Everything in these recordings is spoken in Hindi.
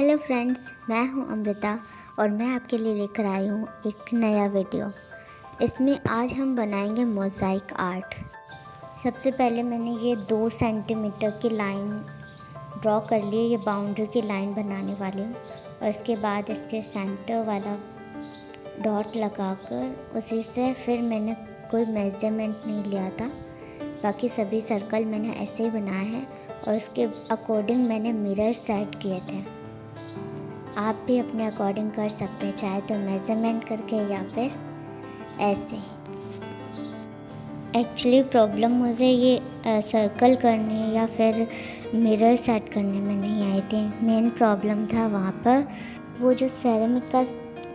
हेलो फ्रेंड्स, मैं हूं अमृता और मैं आपके लिए लेकर आई हूं एक नया वीडियो। इसमें आज हम बनाएंगे मोज़ाइक आर्ट। सबसे पहले मैंने ये 2 सेंटीमीटर की लाइन ड्रॉ कर ली है। ये बाउंड्री की लाइन बनाने वाली हूँ और इसके बाद इसके सेंटर वाला डॉट लगाकर उसी से फिर मैंने कोई मेजरमेंट नहीं लिया था। बाकी सभी सर्कल मैंने ऐसे ही बनाए हैं और उसके अकॉर्डिंग मैंने मिरर सेट किए थे। आप भी अपने अकॉर्डिंग कर सकते हैं, चाहे तो मेजरमेंट करके या फिर ऐसे ही। एक्चुअली प्रॉब्लम मुझे ये सर्कल करने या फिर मिरर सेट करने में नहीं आई थी। मेन प्रॉब्लम था वहाँ पर वो जो सेरेमिक का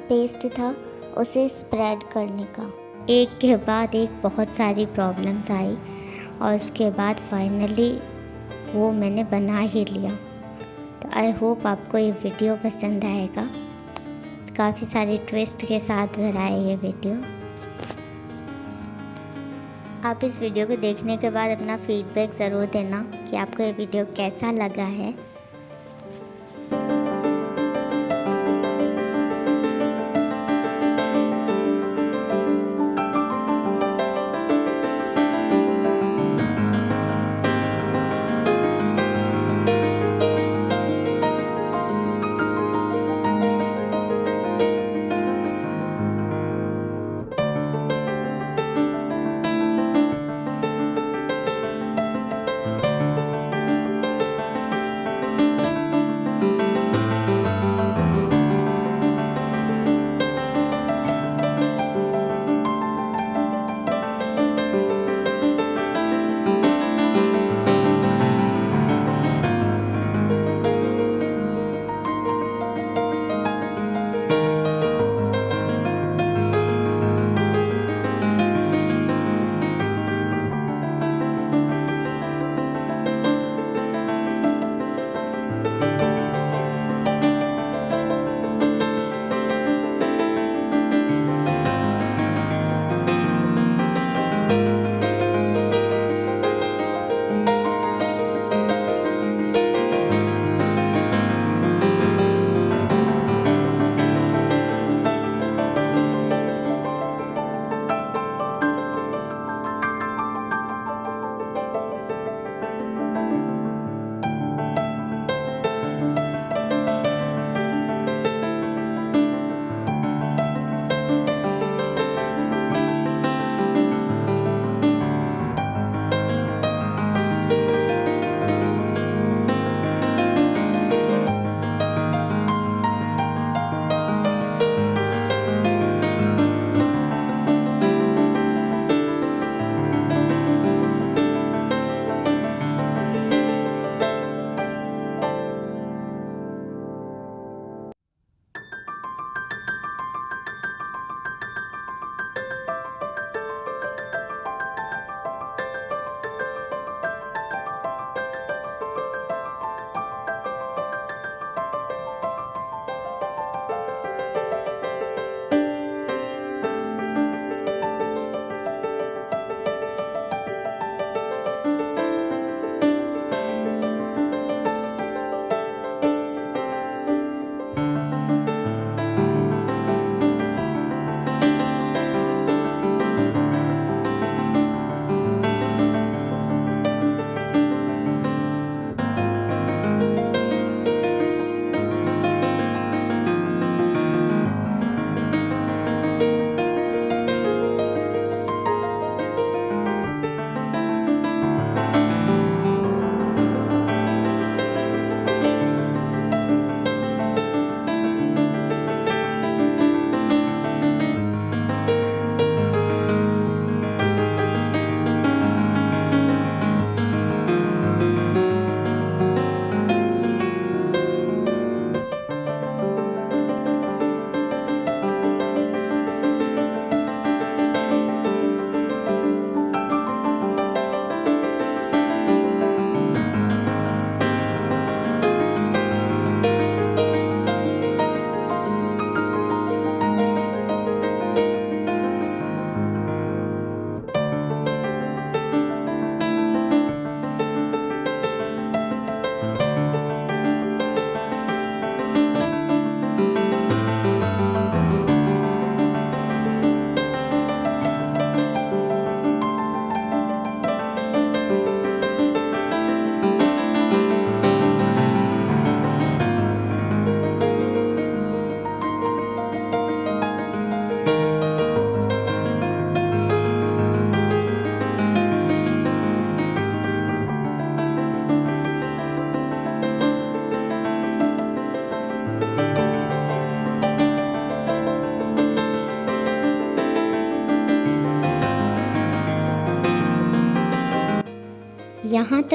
पेस्ट था उसे स्प्रेड करने का। एक के बाद एक बहुत सारी प्रॉब्लम्स आई और उसके बाद फाइनली वो मैंने बना ही लिया। तो आई होप आपको ये वीडियो पसंद आएगा। काफ़ी सारी ट्विस्ट के साथ भरा है ये वीडियो। आप इस वीडियो को देखने के बाद अपना फीडबैक ज़रूर देना कि आपको ये वीडियो कैसा लगा है।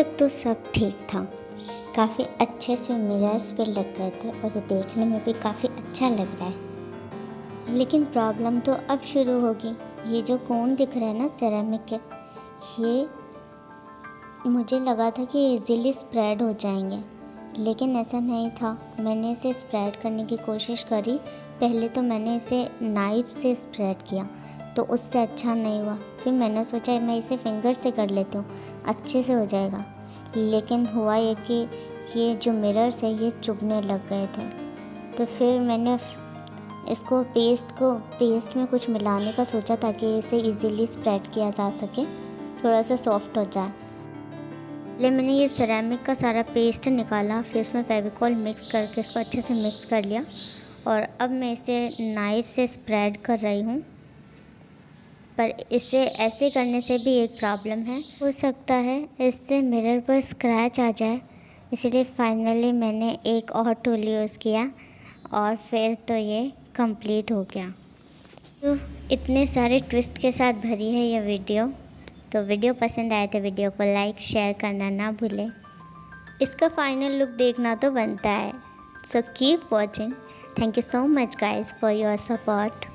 तक तो सब ठीक था, काफ़ी अच्छे से मिरर्स पे लग गए थे और ये देखने में भी काफ़ी अच्छा लग रहा है। लेकिन प्रॉब्लम तो अब शुरू होगी। ये जो कोन दिख रहा है ना सेरेमिक के, ये मुझे लगा था कि इजीली स्प्रेड हो जाएंगे, लेकिन ऐसा नहीं था। मैंने इसे स्प्रेड करने की कोशिश करी। पहले तो मैंने इसे नाइफ से स्प्रेड किया तो उससे अच्छा नहीं हुआ। फिर मैंने सोचा मैं इसे फिंगर से कर लेती हूँ, अच्छे से हो जाएगा। लेकिन हुआ ये कि ये जो मिरर्स है ये चुभने लग गए थे। तो फिर मैंने इसको पेस्ट में कुछ मिलाने का सोचा ताकि इसे इजीली स्प्रेड किया जा सके, थोड़ा सा सॉफ्ट हो जाए। पहले मैंने ये सिरेमिक का सारा पेस्ट निकाला, फिर उसमें फेविकॉल मिक्स करके इसको अच्छे से मिक्स कर लिया और अब मैं इसे नाइफ़ से स्प्रेड कर रही हूँ। पर इसे ऐसे करने से भी एक प्रॉब्लम है, हो सकता है इससे मिरर पर स्क्रैच आ जाए, इसलिए फाइनली मैंने एक और टूल यूज़ किया और फिर तो ये कंप्लीट हो गया। तो इतने सारे ट्विस्ट के साथ भरी है ये वीडियो। तो वीडियो पसंद आए तो वीडियो को लाइक शेयर करना ना भूलें। इसका फाइनल लुक देखना तो बनता है। So keep watching. Thank you so much guys for your support.